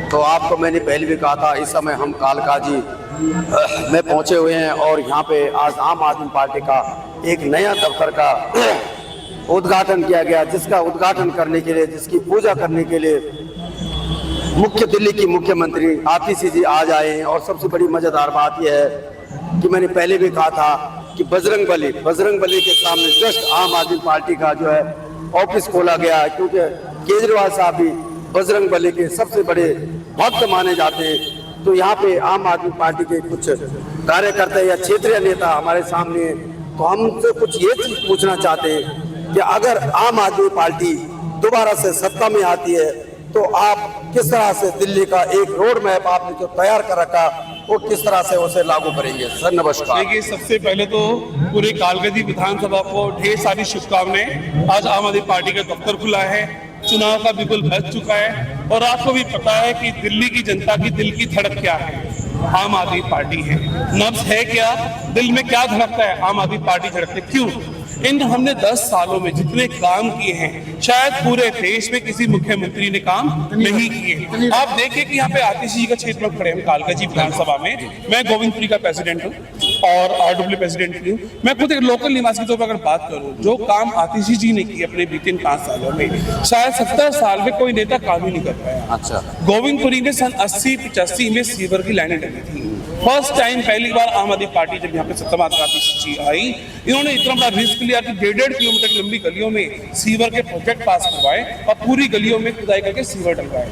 तो आपको मैंने पहले भी कहा था, इस समय हम कालकाजी में पहुंचे हुए हैं और यहाँ पे आज आम आदमी पार्टी का एक नया दफ्तर का उद्घाटन किया गया, जिसका उद्घाटन करने के लिए, जिसकी पूजा करने के लिए दिल्ली की मुख्यमंत्री आतिशी जी आज आए हैं। और सबसे बड़ी मजेदार बात यह है कि मैंने पहले भी कहा था कि बजरंग बली के सामने जस्ट आम आदमी पार्टी का जो है ऑफिस खोला गया है, क्योंकि केजरीवाल साहब भी बजरंग बली के सबसे बड़े भक्त माने जाते हैं। तो यहाँ पे आम आदमी पार्टी के कुछ कार्यकर्ता या क्षेत्रीय नेता हमारे सामने हैं, तो हमसे कुछ ये चीज पूछना चाहते हैं कि अगर आम आदमी पार्टी दोबारा से सत्ता में आती है तो आप किस तरह से दिल्ली का एक रोड मैप आपने जो तैयार कर रखा वो किस तरह से उसे लागू करेंगे? सर नमस्कार। देखिए, सबसे पहले तो पूरे कालकाजी विधानसभा को ढेर सारी शुभकामनाएं। आज आम आदमी पार्टी का दफ्तर खुला है, चुनाव का बिल्कुल बच चुका है और आपको भी पता है कि दिल्ली की जनता की दिल की धड़क क्या है, आम आदमी पार्टी है। नब्ज है क्या, दिल में क्या धड़कता है, आम आदमी पार्टी धड़कती। क्यों? हमने 10 सालों में जितने काम किए हैं शायद पूरे देश में किसी मुख्यमंत्री ने काम नहीं किए। आप देखिए कि यहाँ पे आतिशी जी का क्षेत्र में खड़े हैं कालकाजी विधानसभा में। मैं गोविंदपुरी का प्रेसिडेंट हूँ और RWL प्रेसिडेंट भी हूँ। मैं खुद एक लोकल निवासी के तौर पर अगर बात करूँ, जो काम आतिशी जी ने किए अपने बीते 5 सालों में, शायद 70 साल में कोई नेता काम ही नहीं कर पाया। अच्छा, गोविंदपुरी में सन 80-85 में सीवर की लाइनें डली थी। फर्स्ट टाइम, पहली बार आम आदमी पार्टी जब यहाँ पे सत्ता में आतिशी जी आई, इन्होंने इतना बड़ा रिस्क लिया कि 1.5 किलोमीटर की लंबी गलियों में सीवर के प्रोजेक्ट पास करवाए और पूरी गलियों में खुदाई करके सीवर डलवाए,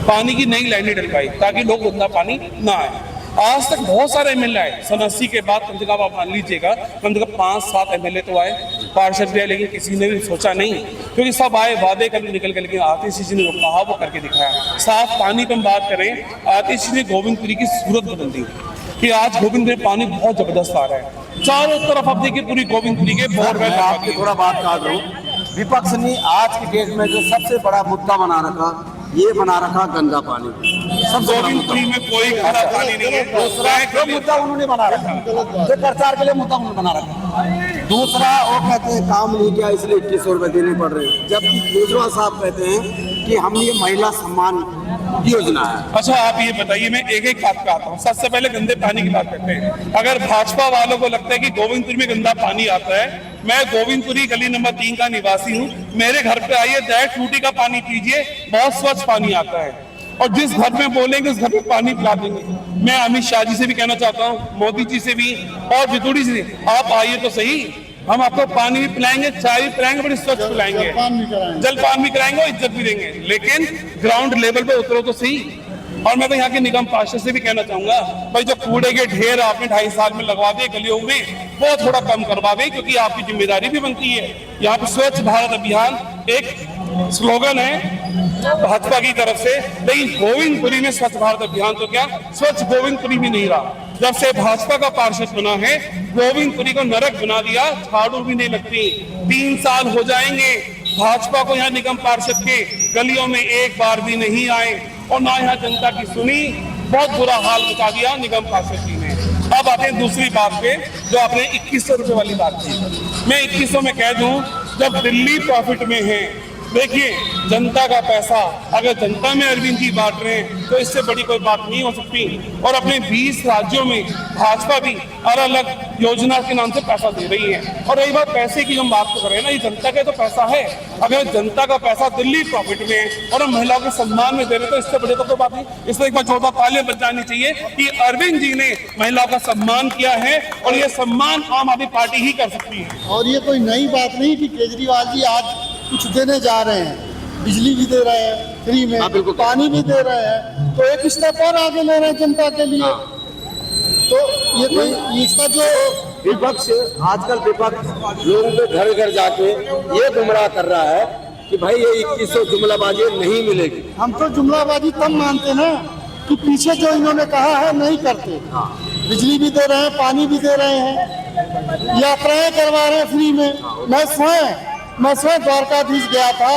पानी की नई लाइनें डलवाई ताकि लोग गंदा पानी ना आए। आज तक बहुत सारे MLA आए, सन 80 के बाद कम से कम आप मान लीजिएगा कम से कम 5-7 MLA तो आए, पार्षद भी आए, लेकिन किसी ने भी सोचा नहीं, क्योंकि सब आए वादे करके निकल गए। लेकिन आतिशी जी ने जो कहा वो करके दिखाया। साफ पानी पर बात करें, आतिशी ने गोविंदपुरी की सूरत बदल दी कि आज गोविंदपुरी पानी बहुत जबरदस्त आ रहा है। चारों तरफ आप देखिए पूरी गोविंदपुरी के बोरवेल। आपकी थोड़ा बात काट रहा हूँ। विपक्ष ने आज के डेट में जो सबसे बड़ा मुद्दा बना रखा गंदा पानी। सब गोविंदपुरी में कोई गंदा पानी नहीं है। दूसरा मुद्दा उन्होंने बना रखा, जो प्रचार के लिए मुद्दा उन्होंने बना रखा। दूसरा वो कहते हैं काम नहीं किया इसलिए 2100 रुपए देने पड़ रहे हैं, जबकि केजरीवाल साहब कहते हैं कि हम ये महिला सम्मान योजना है। अच्छा, आप ये बताइए, मैं एक बात कहता हूँ। सबसे पहले गंदे पानी की बात करते हैं। अगर भाजपा वालों को लगता है कि गोविंदपुरी में गंदा पानी आता है, मैं गोविंदपुरी गली नंबर 3 का निवासी हूँ। मेरे घर पे आइए, डायरेक्ट टूटी का पानी पीजिए, बहुत स्वच्छ पानी आता है। और जिस घर में बोलेंगे उस घर में पानी पिला देंगे। मैं अमित शाह जी से भी कहना चाहता हूँ, मोदी जी से भी और विदुड़ी से, आप आइए तो सही, हम आपको पानी भी पिलाएंगे, चाय भी पिलाएंगे, बड़ी स्वच्छ पिलाएंगे, जलपान भी कराएंगे और इज्जत भी देंगे। लेकिन ग्राउंड लेवल पे उतरो तो सही। और मैं तो यहाँ के निगम पार्षद से भी कहना चाहूंगा, भाई जो कूड़े के ढेर आपने 2.5 साल में लगवा दिए गलियों में, वो थोड़ा कम करवा दें, क्योंकि आपकी जिम्मेदारी भी बनती है। यहाँ पे स्वच्छ भारत अभियान एक स्लोगन है भाजपा की तरफ से, लेकिन गोविंदपुरी में स्वच्छ भारत अभियान तो क्या, स्वच्छ गोविंदपुरी भी नहीं रहा। जब से भाजपा का पार्षद बना है, गोविंदपुरी को नरक बना दिया, झाड़ू भी नहीं लगती। 3 साल हो जाएंगे भाजपा को यहाँ निगम पार्षद के, गलियों में एक बार भी नहीं आए और ना यहाँ जनता की सुनी। बहुत बुरा हाल बचा दिया निगम पार्षद जी ने। अब आते हैं दूसरी बात पे, जो आपने 2100 रुपए वाली बात की। मैं 2100 में कह दूं, जब दिल्ली प्रॉफिट में है, देखिए जनता का पैसा अगर जनता में अरविंद जी बांट रहे हैं तो इससे बड़ी कोई बात नहीं हो सकती। और अपने 20 राज्यों में भाजपा भी अलग अलग योजना के नाम से पैसा दे रही है। और रही बात पैसे की, हम बात तो कर रहे हैं ना, ये जनता का तो पैसा है। अगर जनता का पैसा दिल्ली प्रॉफिट में और हम महिलाओं के सम्मान में दे रहे तो इससे बड़ी तो कोई बात नहीं। इसलिए एक बार जोरदार तालियां बज जानी चाहिए कि अरविंद जी ने महिलाओं का सम्मान किया है, और ये सम्मान आम आदमी पार्टी ही कर सकती है। और ये कोई नई बात नहीं कि केजरीवाल जी आज कुछ देने जा रहे हैं, बिजली भी दे रहे हैं फ्री में, पानी भी दे रहे हैं, तो एक स्टेप और आगे ले रहे हैं जनता के लिए। तो ये कोई इसका जो विपक्ष, आजकल विपक्ष लोगों के घर घर जाके ये गुमराह कर रहा है कि भाई ये 2100 जुमलाबाजी नहीं मिलेगी। हम तो जुमलाबाजी तब मानते ना कि पीछे जो इन्होंने कहा है नहीं करते। बिजली भी दे रहे हैं, पानी भी दे रहे हैं, यात्राएं करवा रहे हैं फ्री में। मैं स्वयं द्वारकाधीश गया था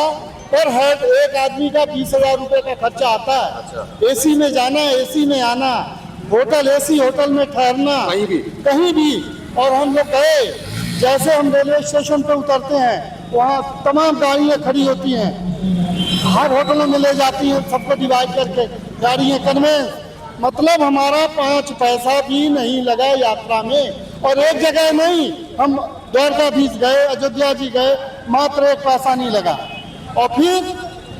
और हेड एक आदमी का 20,000 रुपए का खर्चा आता है। एसी में जाना, एसी में आना, होटल एसी होटल में ठहरना, कहीं भी। और हम लोग गए, जैसे हम रेलवे स्टेशन पे उतरते हैं वहाँ तमाम गाड़ियाँ खड़ी होती हैं, हर होटलों में ले जाती हैं, सबको डिवाइड करके गाड़ियाँ कन्वेंस। मतलब हमारा 5 पैसा भी नहीं लगा यात्रा में। और एक जगह नहीं, हम द्वारकाधीश गए, अयोध्या जी गए, मात्र 1 पैसा नहीं लगा। और फिर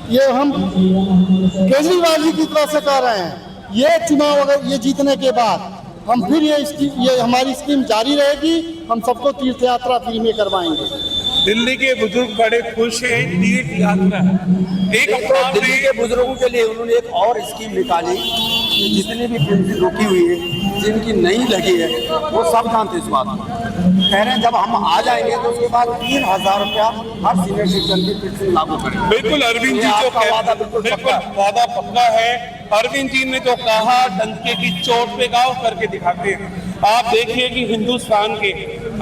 ये हम केजरीवाल जी की तरफ से कह रहे हैं, ये चुनाव अगर ये जीतने के बाद हम फिर ये हमारी स्कीम जारी रहेगी, हम सबको तीर्थ यात्रा फ्री में करवाएंगे। दिल्ली के बुजुर्ग बड़े खुश हैं, तीर्थ यात्रा एक तो दिल्ली के बुजुर्गों के लिए उन्होंने एक और स्कीम निकाली कि जितनी भी पेंशन रुकी हुई है, जिनकी नहीं लगी है, वो सब जानते इस बात को। कह रहे हैं जब हम आ जाएंगे तो उसके बाद 3,000 रुपया हर सीनियर सिटीजन की पेंशन लागू करेंगे। बिल्कुल अरविंद जी जो बिल्कुल वादा पक्का है। अरविंद जी ने जो कहा डंके की चोट पे गाँव करके दिखाते हैं। आप देखिए कि हिंदुस्तान के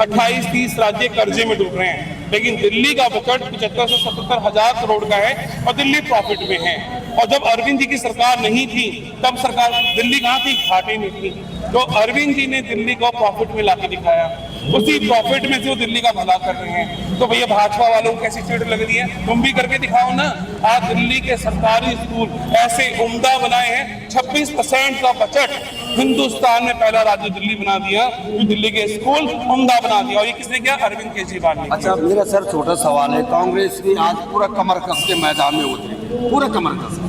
28-30 राज्य कर्जे में डूब रहे हैं, लेकिन दिल्ली का बजट 75 से 77 हजार करोड़ का है और दिल्ली प्रॉफिट में है। और जब अरविंद जी की सरकार नहीं थी तब सरकार दिल्ली कहाँ थी, घाटे में थी। तो अरविंद जी ने दिल्ली को प्रॉफिट में लाके दिखाया, उसी प्रॉफिट में जो दिल्ली का भला कर रहे हैं। तो भैया भाजपा वालों को कैसी चीट लग रही है, तुम भी करके दिखाओ ना। आज दिल्ली के सरकारी स्कूल ऐसे उम्दा बनाए हैं, 26% का बजट हिंदुस्तान में पहला राज्य दिल्ली बना दिया, तो दिल्ली के स्कूल उम्दा बना दिया। और ये किसने किया, अरविंद केजरीवाल ने। अच्छा मेरा सर छोटा सवाल है, कांग्रेस की आज पूरा कमर कस के मैदान में उतरी, पूरा कमर कस।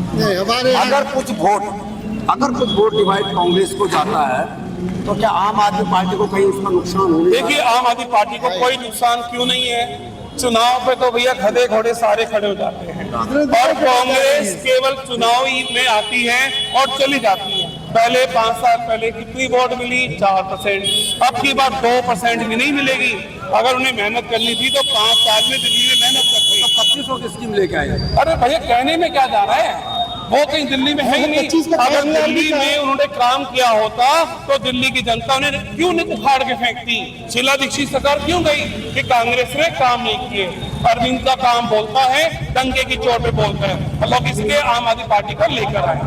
अगर कुछ वोट डिवाइड कांग्रेस को जाता है तो क्या आम आदमी पार्टी को कहीं इसका नुकसान होगा? देखिए आम आदमी पार्टी को कोई नुकसान क्यों नहीं है। चुनाव पे तो भैया गधे घोड़े सारे खड़े हो जाते हैं और कांग्रेस केवल चुनाव में आती है और चली जाती है। पहले 5 साल पहले कितनी वोट मिली, 4%। अब की बार 2% भी नहीं मिलेगी। अगर उन्हें मेहनत करनी थी तो 5 साल में दिल्ली में मेहनत करती। तो 2500 की स्कीम लेके आए। अरे भैया कहने में क्या जा रहा है, वो कहीं दिल्ली में है ही नहीं। अगर दिल्ली में उन्होंने काम किया होता तो दिल्ली की जनता उन्हें क्यों नहीं उखाड़ के फेंकती। शीला दीक्षित सरकार क्यों गई कि कांग्रेस ने काम नहीं किए। अरविंद का काम बोलता है, डंके की चोट पे बोलता है। लोग इसलिए आम आदमी पार्टी को लेकर आए।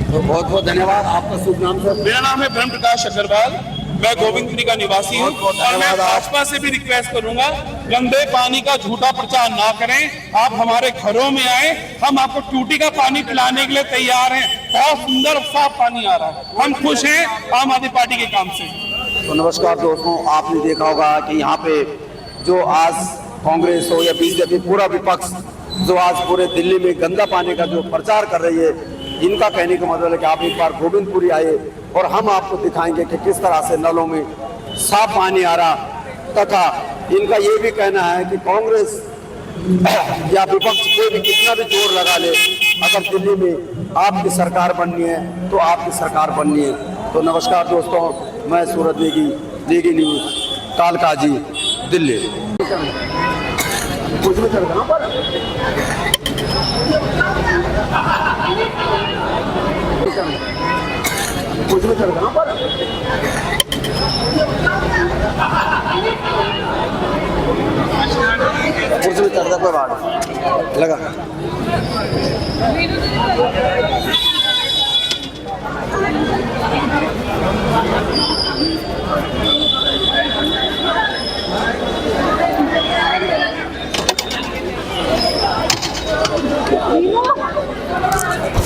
तो बहुत बहुत धन्यवाद। आपका शुभ नाम सर? मेरा नाम है ब्रह्म प्रकाश अग्रवाल, मैं गोविंदपुरी का निवासी हूँ। और मैं भाजपा से भी रिक्वेस्ट करूंगा, गंदे पानी का झूठा प्रचार ना करें। आप हमारे घरों में आए, हम आपको टूटी का पानी पिलाने के लिए तैयार हैं। बहुत सुंदर और साफ पानी आ रहा है, हम खुश हैं आम आदमी पार्टी के काम से। तो नमस्कार दोस्तों, आपने देखा होगा कि यहाँ पे जो आज कांग्रेस हो या बीजेपी, पूरा विपक्ष जो आज पूरे दिल्ली में गंदा पानी का जो प्रचार कर रही है, इनका कहने का मतलब है कि आप एक बार गोविंदपुरी आए और हम आपको दिखाएंगे कि किस तरह से नलों में साफ पानी आ रहा। तथा इनका ये भी कहना है कि कांग्रेस या विपक्ष कोई भी कितना भी जोर लगा ले, अगर दिल्ली में आपकी सरकार बननी है तो आपकी सरकार बननी है। तो नमस्कार दोस्तों, मैं सूरज नेगी, नेगी न्यूज़, कालकाजी, दिल्ली।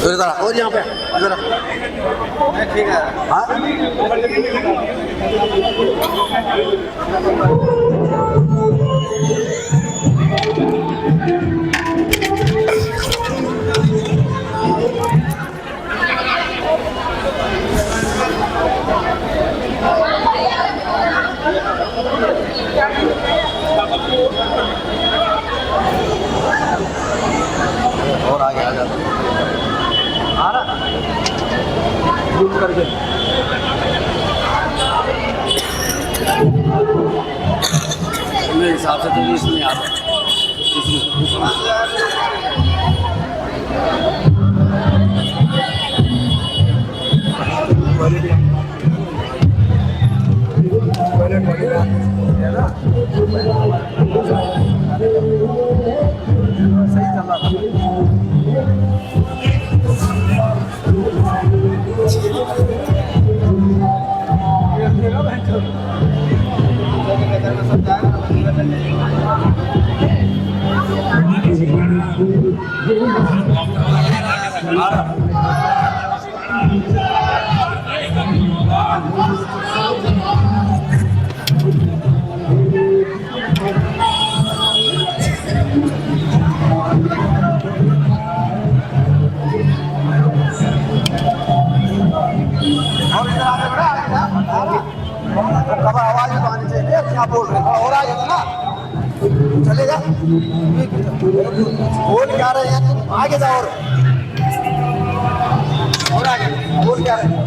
लगा और यहाँ पे जरा ठीक है। हाँ और आगे आ जाता आ रहा जूम करके मेरे हिसाब से तो इसमें आता सही चल रहा था। अब आवाज तो आनी चाहिए, क्या बोल रहे हैं और आगे ना चलेगा। बोल क्या रहे हैं तुम, आगे जाओ और आगे बोल क्या रहे हैं।